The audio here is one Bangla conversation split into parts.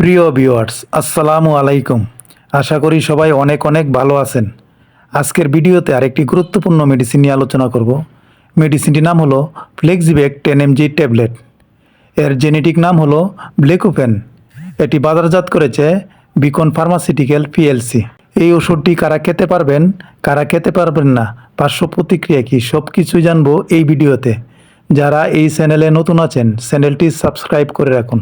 প্রিয় ভিউয়ার্স, আসসালামু আলাইকুম। আশা করি সবাই অনেক অনেক ভালো আছেন। আজকের ভিডিওতে আরেকটি গুরুত্বপূর্ণ মেডিসিন নিয়ে আলোচনা করব। মেডিসিনটির নাম হলো ফ্লেক্সিবেক 10 mg ট্যাবলেট। এর জেনেটিক নাম হলো ব্লেকোপেন। এটি বাজারজাত করেছে বিকন ফার্মাসিউটিক্যাল পিএলসি। এই ওষুধটি কারা খেতে পারবেন, কারা খেতে পারবেন না, পার্শ্ব প্রতিক্রিয়া কী, সব কিছুই জানবো এই ভিডিওতে। যারা এই চ্যানেলে নতুন আছেন, চ্যানেলটি সাবস্ক্রাইব করে রাখুন।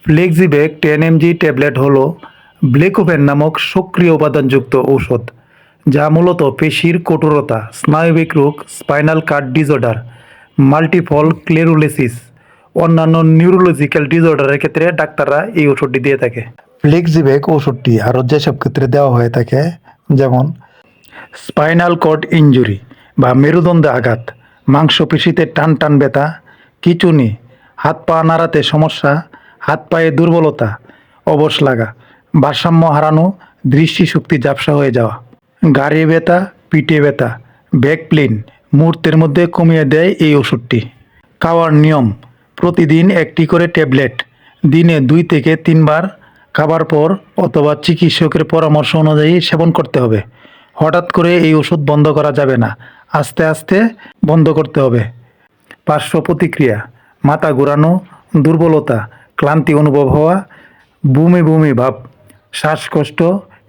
ফ্লেক্সিবেক 10 mg ট্যাবলেট হলো ব্লেকোপেন নামক সক্রিয় উপাদানযুক্ত ঔষধ, যা মূলত পেশির কঠোরতা, স্নায়বিক রোগ, spinal card disorder, multiple sclerosis, অন্যান্য নিউরোলজিক্যাল ডিসঅর্ডারের ক্ষেত্রে ডাক্তাররা এই ওষুধটি দিয়ে থাকে। ফ্লেক্সিবেক ওষুধটি আরও যেসব ক্ষেত্রে দেওয়া হয়ে থাকে, যেমন স্পাইনাল কর্ড ইনজুরি বা মেরুদণ্ডে আঘাত, মাংসপেশিতে টান টান ব্যথা, খিঁচুনি, হাত পা নাড়াতে সমস্যা, হাত পায়ে দুর্বলতা, অবশ লাগা, ভারসাম্য হারানো, দৃষ্টিশক্তি ঝাপসা হয়ে যাওয়া, গাড়ি ব্যথা, পিঠে ব্যথা, ব্যাক পেইন মুহূর্তের মধ্যে কমিয়ে দেয় এই ওষুধটি। খাওয়ার নিয়ম: প্রতিদিন একটি করে ট্যাবলেট দিনে 2 থেকে 3 বার খাবার পর অথবা চিকিৎসকের পরামর্শ অনুযায়ী সেবন করতে হবে। হঠাৎ করে এই ওষুধ বন্ধ করা যাবে না, আস্তে আস্তে বন্ধ করতে হবে। পার্শ্ব প্রতিক্রিয়া: মাথা ঘোরানো, দুর্বলতা, ক্লান্তি অনুভব হওয়া, বমি বমি ভাব, শ্বাসকষ্ট,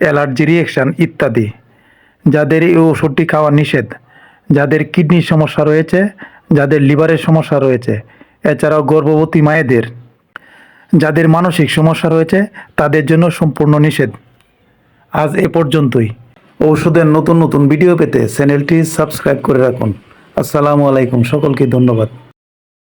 অ্যালার্জি রিয়েকশান ইত্যাদি। যাদের এই ওষুধটি খাওয়া নিষেধ: যাদের কিডনির সমস্যা রয়েছে, যাদের লিভারের সমস্যা রয়েছে, এছাড়াও গর্ভবতী মায়েদের। যাদের মানসিক সমস্যা রয়েছে তাদের জন্য সম্পূর্ণ নিষেধ। আজ এ পর্যন্তই। ঔষধের নতুন নতুন ভিডিও পেতে চ্যানেলটি সাবস্ক্রাইব করে রাখুন। আসসালামু আলাইকুম, সকলকে ধন্যবাদ।